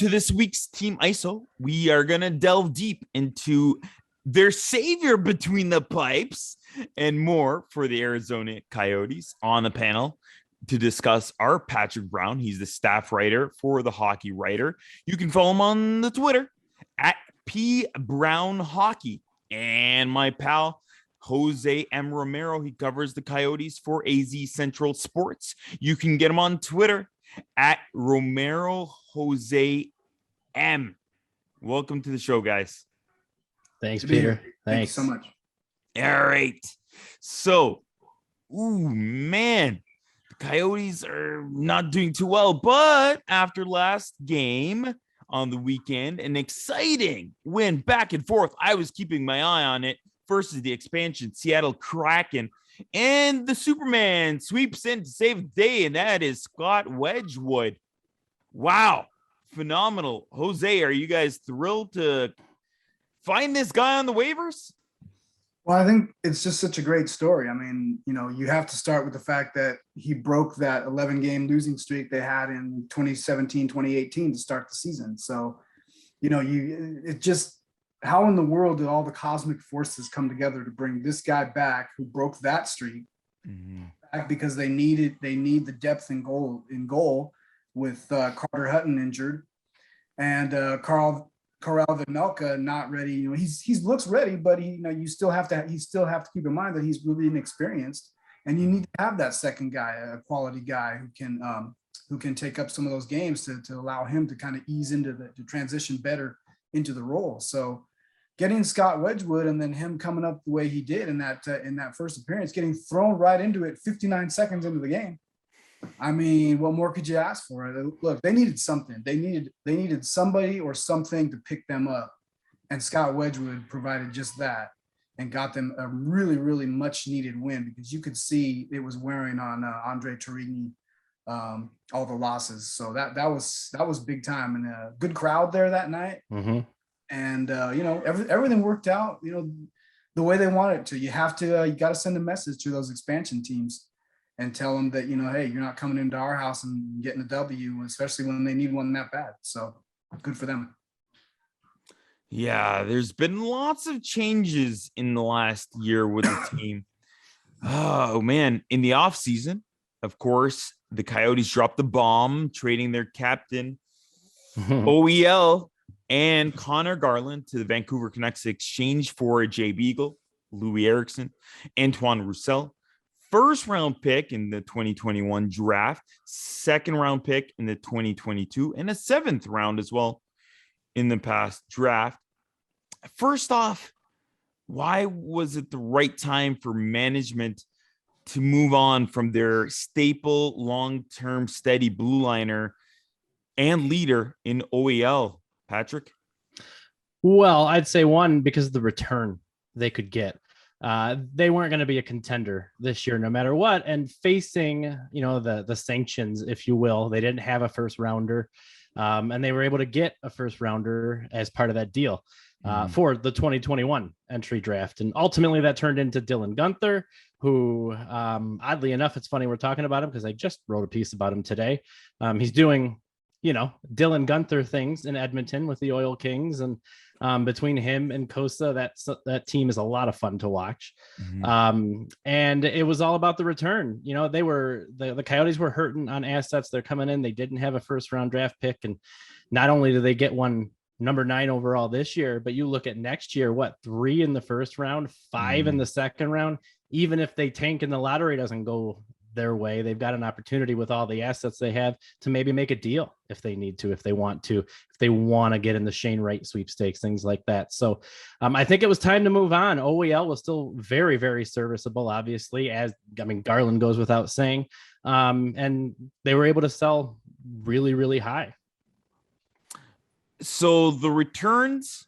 to this week's Team ISO. We are going to delve deep into their savior between the pipes and more for the Arizona Coyotes. On the panel to discuss our Patrick Brown. He's the staff writer for the Hockey Writer. You can follow him on the Twitter at @PBrownHockey. And my pal, José M. Romero, he covers the Coyotes for AZ Central Sports. You can get him on Twitter at Romero Jose M. Welcome to the show, guys. Thanks, Peter. Thanks so much. All right. So, man, the Coyotes are not doing too well, but after last game on the weekend, an exciting win back and forth. I was keeping my eye on it versus the expansion Seattle Kraken. And the Superman sweeps in to save the day, and that is Scott Wedgwood. Wow. Phenomenal. Jose, are you guys thrilled to find this guy on the waivers? Well, I think it's just such a great story. I mean, you have to start with the fact that he broke that 11-game losing streak they had in 2017, 2018 to start the season. So, how in the world did all the cosmic forces come together to bring this guy back who broke that streak back because they need the depth in goal with Carter Hutton injured and Karel Vejmelka not ready. He looks ready, but you still have to keep in mind that he's really inexperienced, and you need to have that second guy, a quality guy who can take up some of those games to allow him to kind of ease into the transition better into the role. So getting Scott Wedgwood and then him coming up the way he did in that first appearance, getting thrown right into it 59 seconds into the game. I mean, what more could you ask for? Look, they needed something. They needed somebody or something to pick them up. And Scott Wedgwood provided just that and got them a really, really much needed win, because you could see it was wearing on Andre Tourigny, all the losses. So that was big time, and a good crowd there that night. Mm-hmm. And everything worked out, the way they wanted it to. You got to send a message to those expansion teams and tell them that, hey, you're not coming into our house and getting a W, especially when they need one that bad. So good for them. Yeah, there's been lots of changes in the last year with the team. Oh man, in the offseason, of course, the Coyotes dropped the bomb, trading their captain, OEL, and Connor Garland to the Vancouver Canucks in exchange for Jay Beagle, Louis Eriksson, Antoine Roussel, first-round pick in the 2021 draft, second-round pick in the 2022, and a seventh round as well in the past draft. First off, why was it the right time for management to move on from their staple, long-term, steady blue liner and leader in OEL? Patrick? Well, I'd say one, because of the return they could get. They weren't going to be a contender this year, no matter what. And facing, the sanctions, if you will, they didn't have a first rounder. And they were able to get a first rounder as part of that deal for the 2021 entry draft. And ultimately that turned into Dylan Guenther, who, oddly enough, it's funny we're talking about him because I just wrote a piece about him today. He's doing Dylan Guenther things in Edmonton with the Oil Kings, and between him and Costa, that team is a lot of fun to watch. And it was all about the return. The Coyotes were hurting on assets. They're coming in. They didn't have a first round draft pick. And not only do they get one number 9 overall this year, but you look at next year, 3 in the first round, 5 in the second round. Even if they tank and the lottery doesn't go their way, they've got an opportunity with all the assets they have to maybe make a deal if they need to, if they want to get in the Shane Wright sweepstakes, things like that. So I think it was time to move on. OEL was still very, very serviceable, obviously, Garland goes without saying. And they were able to sell really, really high. So the returns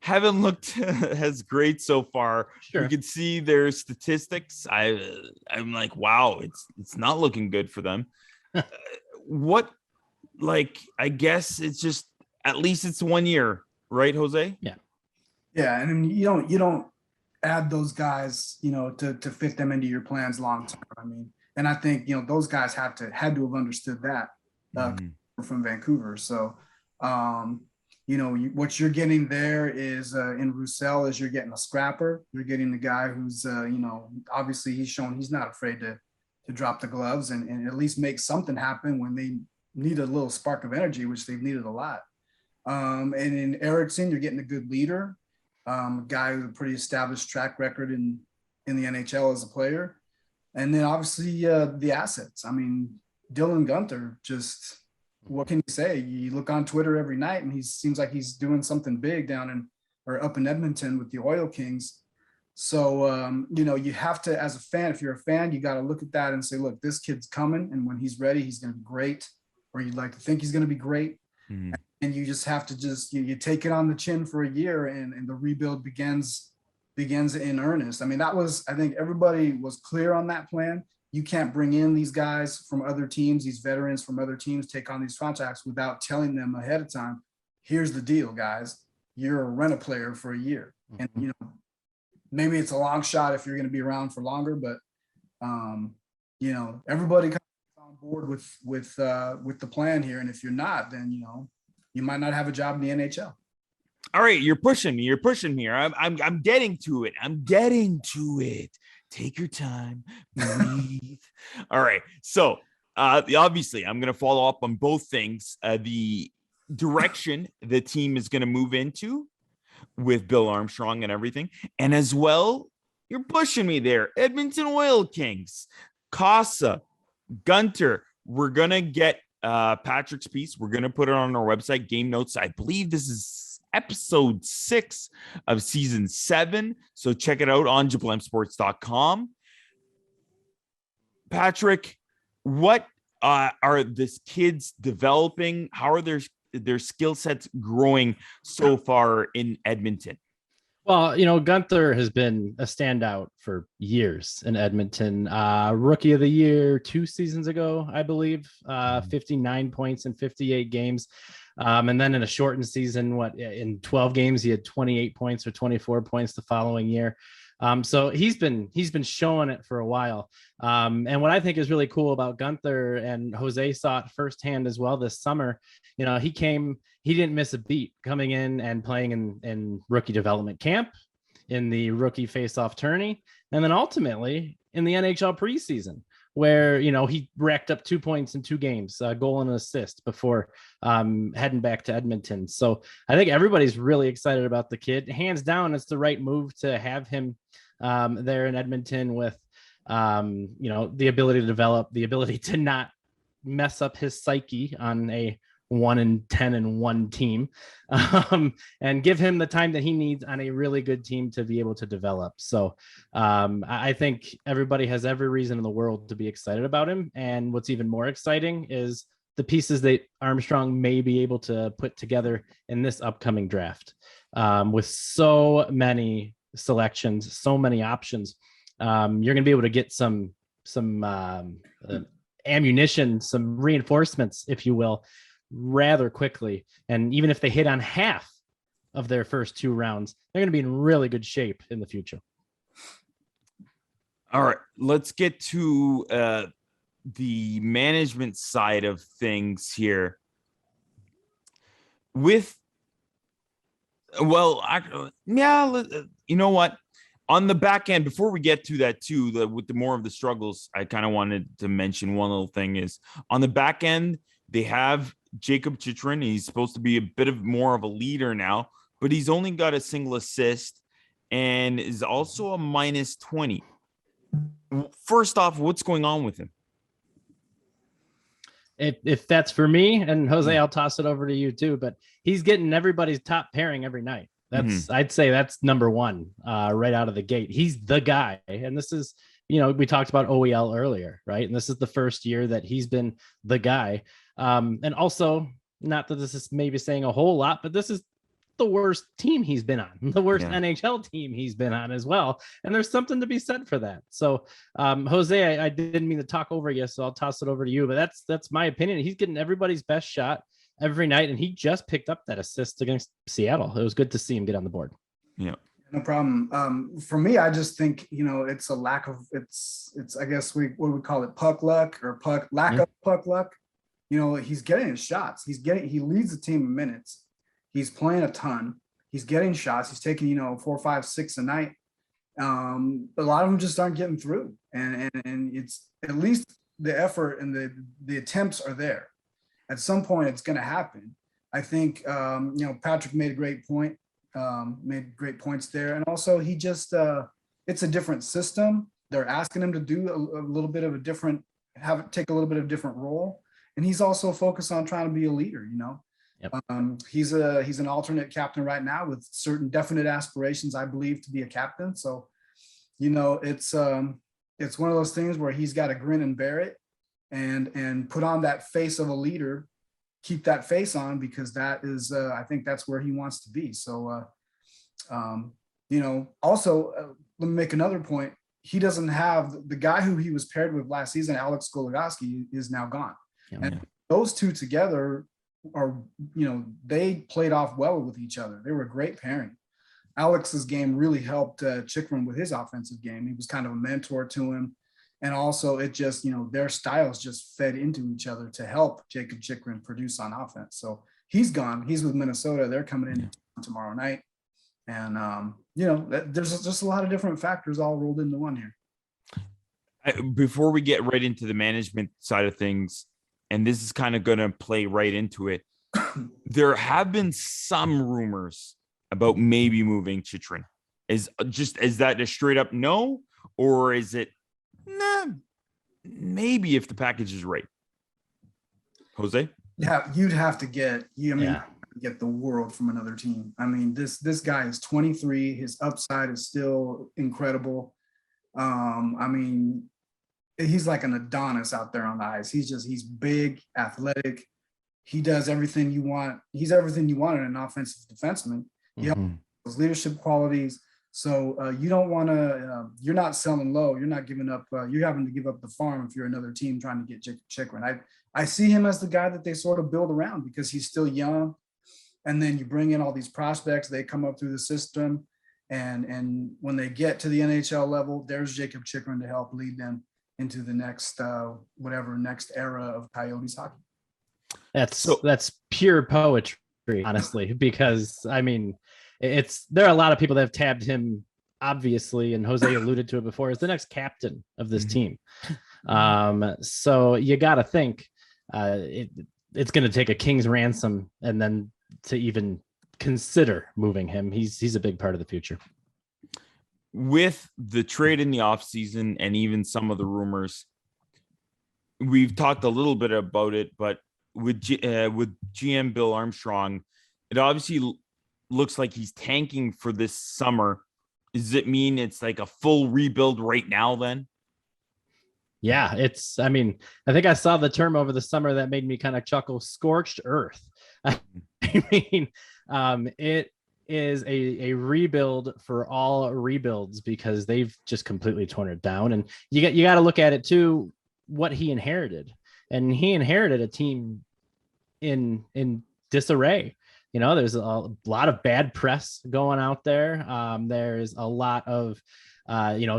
haven't looked as great so far. Sure. You can see their statistics. I'm like, wow, it's not looking good for them. I guess it's just, at least it's 1 year, right, Jose? Yeah. Yeah. And you don't add those guys, to fit them into your plans long term. I mean, and I think, those guys had to have understood that from Vancouver. So What you're getting there is in Roussel is you're getting a scrapper. You're getting the guy who's, obviously he's shown he's not afraid to drop the gloves and at least make something happen when they need a little spark of energy, which they've needed a lot. And in Eriksson, you're getting a good leader, a guy with a pretty established track record in the NHL as a player. And then obviously the assets. I mean, Dylan Guenther, just what can you say? You look on Twitter every night and he seems like he's doing something big up in Edmonton with the Oil Kings. So, you have to, as a fan, if you're a fan, you got to look at that and say, look, this kid's coming. And when he's ready, he's going to be great, or you'd like to think he's going to be great. Mm-hmm. And you just have to you take it on the chin for a year and the rebuild begins in earnest. I mean, I think everybody was clear on that plan. You can't bring in these guys from other teams, these veterans from other teams, take on these contracts without telling them ahead of time, here's the deal, guys. You're a rent-a-player for a year. Mm-hmm. And, maybe it's a long shot if you're going to be around for longer, but, everybody comes on board with the plan here. And if you're not, then, you might not have a job in the NHL. All right, you're pushing me. I'm getting to it. Take your time, breathe. All right. So obviously I'm going to follow up on both things. The direction the team is going to move into with Bill Armstrong and everything. And as well, you're pushing me there. Edmonton Oil Kings, Casa, Guenther. We're going to get Patrick's piece. We're going to put it on our website, Game Notes. I believe this is episode 6 of season 7. So check it out on jablemsports.com. Patrick, what are these kids developing? How are their skill sets growing so far in Edmonton? Well, Guenther has been a standout for years in Edmonton. Rookie of the year 2 seasons ago, I believe, 59 points in 58 games. And then in a shortened season, in 12 games, he had 28 points or 24 points the following year. So he's been showing it for a while. And what I think is really cool about Guenther, and José saw it firsthand as well this summer, he didn't miss a beat coming in and playing in rookie development camp, in the rookie face-off tourney, and then ultimately in the NHL preseason, where, he racked up 2 points in 2 games, a goal and an assist before heading back to Edmonton. So I think everybody's really excited about the kid. Hands down, it's the right move to have him there in Edmonton with, the ability to develop, the ability to not mess up his psyche on a 1-10-1 team, and give him the time that he needs on a really good team to be able to develop. So I think everybody has every reason in the world to be excited about him. And what's even more exciting is the pieces that Armstrong may be able to put together in this upcoming draft, with so many selections, so many options. You're going to be able to get some ammunition, some reinforcements, if you will, rather quickly. And even if they hit on half of their first 2 rounds, they're going to be in really good shape in the future. All right, let's get to the management side of things here. You know what? On the back end, before we get to that too, with the more of the struggles, I kind of wanted to mention one little thing is on the back end, they have Jakob Chychrun. He's supposed to be a bit of more of a leader now, but he's only got a single assist and is also a -20. First off, what's going on with him? If that's for me, and José, I'll toss it over to you too, but he's getting everybody's top pairing every night. I'd say that's number 1 right out of the gate. He's the guy. And this is, we talked about OEL earlier, right? And this is the first year that he's been the guy. And also, not that this is maybe saying a whole lot, but this is the worst team he's been on, the worst NHL team he's been on as well. And there's something to be said for that. So, José, I didn't mean to talk over you, so I'll toss it over to you, but that's my opinion. He's getting everybody's best shot every night, and he just picked up that assist against Seattle. It was good to see him get on the board. Yeah. No problem. For me, I just think, it's a lack of, it's I guess what we call it, puck luck or lack of puck luck. he's getting his shots. He leads the team in minutes. He's playing a ton. He's getting shots. He's taking, 4, 5, 6 a night. A lot of them just aren't getting through. And it's at least the effort and the attempts are there. At some point it's going to happen. I think, Patrick made a great point, made great points there. And also he just, it's a different system. They're asking him to do a little bit of take a little bit of a different role. And he's also focused on trying to be a leader, Yep. He's an alternate captain right now with certain definite aspirations, I believe, to be a captain. So, it's one of those things where he's got to grin and bear it and put on that face of a leader, keep that face on, because that is, I think that's where he wants to be. So, also let me make another point. He doesn't have the guy who he was paired with last season, Alex Goligoski, is now gone. Yeah, and those two together are, they played off well with each other. They were a great pairing. Alex's game really helped Chychrun with his offensive game. He was kind of a mentor to him. And also it just, their styles just fed into each other to help Jakob Chychrun produce on offense. So he's gone. He's with Minnesota. They're coming in tomorrow night. And, there's just a lot of different factors all rolled into one here. Before we get right into the management side of things, and this is kind of going to play right into it, there have been some rumors about maybe moving Chychrun. Is that a straight up no, or is it maybe if the package is right? Jose? Yeah, you'd have to get get the world from another team. I mean, this guy is 23. His upside is still incredible. I mean, he's like an Adonis out there on the ice. He's big, athletic. He does everything you want. He's everything you want in an offensive defenseman. He has those leadership qualities. So you don't want to, you're not selling low. You're not giving up. You're having to give up the farm if you're another team trying to get Jakob Chychrun. I see him as the guy that they sort of build around because he's still young. And then you bring in all these prospects, they come up through the system. And when they get to the NHL level, there's Jakob Chychrun to help lead them into the next, next era of Coyotes hockey. That's pure poetry, honestly, because I mean, there are a lot of people that have tabbed him, obviously, and Jose alluded to it before, as the next captain of this team. So you got to think it's going to take a king's ransom and then to even consider moving him. He's a big part of the future. With the trade in the offseason and even some of the rumors, we've talked a little bit about it, but with GM Bill Armstrong, it obviously looks like he's tanking for this summer. Does it mean it's like a full rebuild right now then? Yeah, I think I saw the term over the summer that made me kind of chuckle, scorched earth. I mean, it is a rebuild for all rebuilds because they've just completely torn it down. And you got to look at it too, what he inherited. And he inherited a team in disarray. There's a lot of bad press going out there. There's a lot of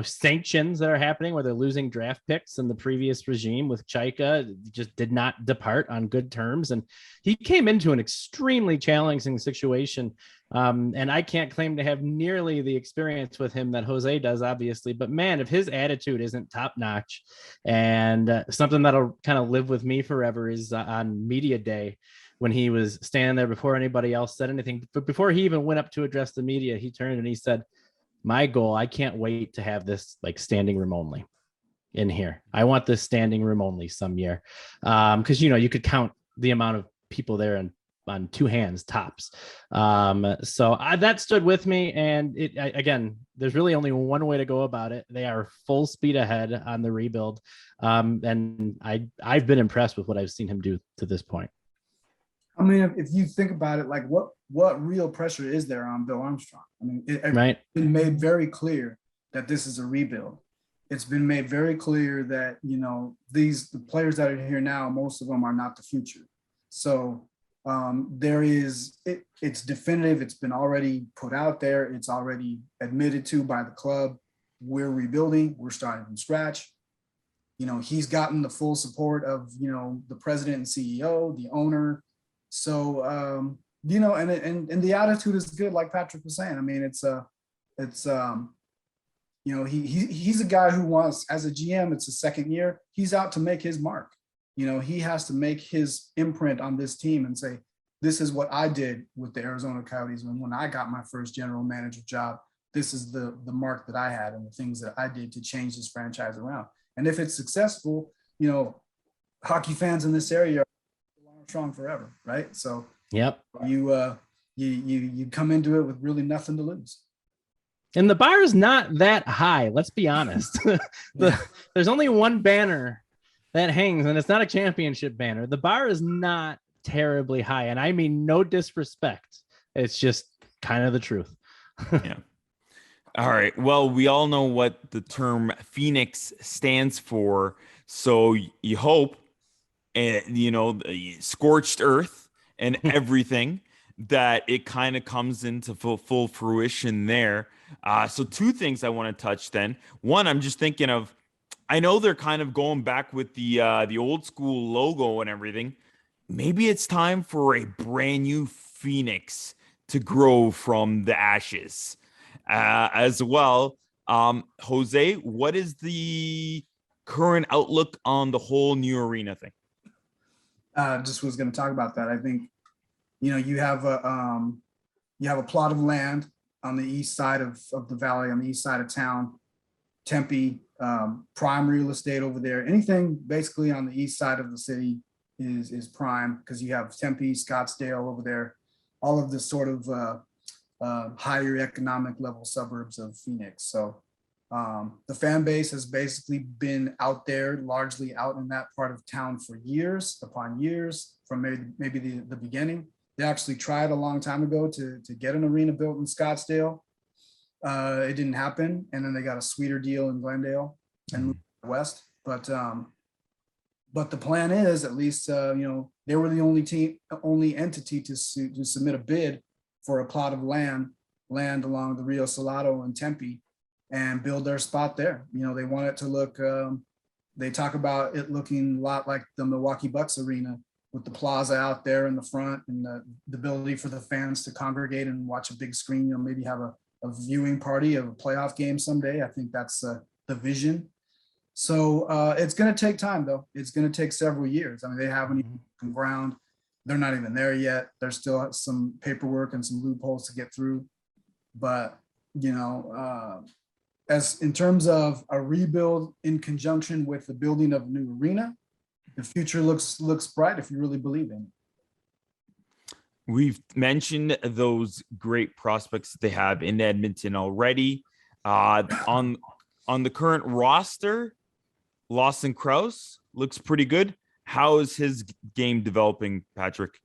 sanctions that are happening where they're losing draft picks, and the previous regime with Chychrun just did not depart on good terms. And he came into an extremely challenging situation. And I can't claim to have nearly the experience with him that Jose does, obviously, but man, if his attitude isn't top notch, and something that'll kind of live with me forever is on media day, when he was standing there before anybody else said anything, but before he even went up to address the media, he turned and he said, "My goal, I can't wait to have this like standing room only in here. I want this standing room only some year." Because, you could count the amount of people there on two hands tops. So that stood with me. And again, there's really only one way to go about it. They are full speed ahead on the rebuild. And I've been impressed with what I've seen him do to this point. I mean, if you think about it, like what real pressure is there on Bill Armstrong? I mean, it's been made very clear that this is a rebuild. It's been made very clear that, the players that are here now, most of them are not the future. So it's definitive. It's been already put out there. It's already admitted to by the club. We're rebuilding. We're starting from scratch. he's gotten the full support of, the president and CEO, the owner. So, and the attitude is good, like Patrick was saying. I mean, he's a guy who wants, as a GM, it's his second year. He's out to make his mark. He has to make his imprint on this team and say, this is what I did with the Arizona Coyotes when I got my first general manager job. This is the mark that I had and the things that I did to change this franchise around. And if it's successful, hockey fans in this area are strong forever, right? So yep, you come into it with really nothing to lose. And the bar is not that high. Let's be honest. There's only one banner that hangs, and it's not a championship banner. The bar is not terribly high, and I mean no disrespect. It's just kind of the truth. Yeah. All right. Well, we all know what the term Phoenix stands for. So you hope, scorched earth and everything, that it kind of comes into full fruition there. So two things I want to touch then. One, I'm just thinking of, I know they're kind of going back with the old school logo and everything. Maybe it's time for a brand new Phoenix to grow from the ashes. As well, Jose, what is the current outlook on the whole new arena thing? Just was going to talk about that. I think, you have a plot of land on the east side of the valley, on the east side of town, Tempe, prime real estate over there. Anything basically on the east side of the city is prime, because you have Tempe, Scottsdale over there, all of this sort of higher economic level suburbs of Phoenix. So the fan base has basically been out there, largely out in that part of town for years upon years, from maybe the beginning. They actually tried a long time ago to get an arena built in Scottsdale. It didn't happen, and then they got a sweeter deal in Glendale and moved west. But the plan is, at least they were the only entity to submit a bid for a plot of land along the Rio Salado and Tempe, and build their spot there. They want it to look, they talk about it looking a lot like the Milwaukee Bucks arena, with the plaza out there in the front, and the ability for the fans to congregate and watch a big screen, maybe have a viewing party of a playoff game someday. I think that's the vision. So it's going to take time, though. It's going to take several years. I mean, they haven't even ground. They're not even there yet. There's still some paperwork and some loopholes to get through. But, as in terms of a rebuild in conjunction with the building of a new arena, the future looks bright if you really believe in it. We've mentioned those great prospects that they have in Edmonton already. On the current roster, Lawson Crouse looks pretty good. How is his game developing, Patrick?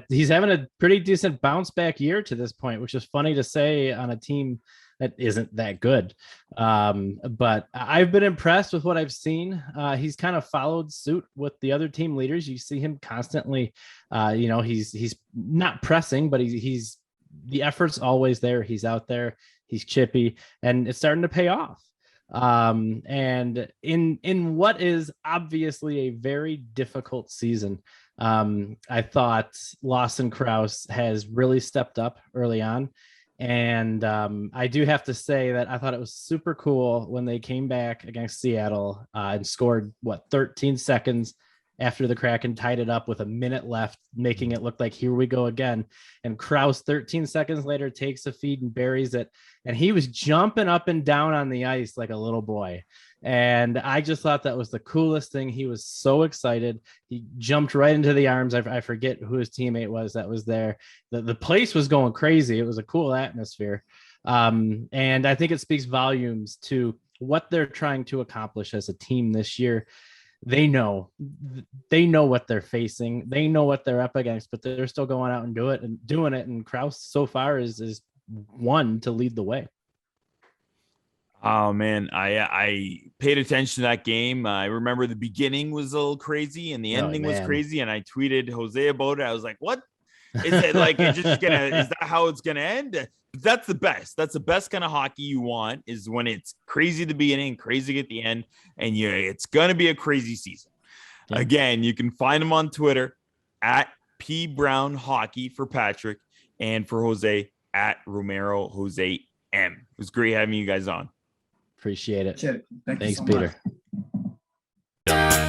He's having a pretty decent bounce back year to this point, which is funny to say on a team that isn't that good. But I've been impressed with what I've seen. He's kind of followed suit with the other team leaders. You see him constantly, he's not pressing, but he's the effort's always there. He's out there, he's chippy, and it's starting to pay off. And in what is obviously a very difficult season, I thought Lawson Crouse has really stepped up early on. And I do have to say that I thought it was super cool when they came back against Seattle and scored 13 seconds after the Kraken tied it up with a minute left, making it look like here we go again. And Crouse 13 seconds later takes a feed and buries it. And he was jumping up and down on the ice like a little boy. And I just thought that was the coolest thing. He was so excited. He jumped right into the arms. I forget who his teammate was that was there. The place was going crazy. It was a cool atmosphere. And I think it speaks volumes to what they're trying to accomplish as a team this year. They know what they're facing. They know what they're up against, but they're still going out and doing it. And Crouse so far is one to lead the way. Oh man, I paid attention to that game. I remember the beginning was a little crazy and the ending was crazy. And I tweeted Jose about it. I was like, what Is it like it's just gonna? Is that how it's gonna end? That's the best. That's the best kind of hockey you want, is when it's crazy at the beginning, crazy at the end, and it's gonna be a crazy season. Yeah. Again, you can find him on Twitter at P Brown Hockey for Patrick, and for Jose at Romero Jose M. It was great having you guys on. Appreciate it. Thank Thanks, you so Peter. much.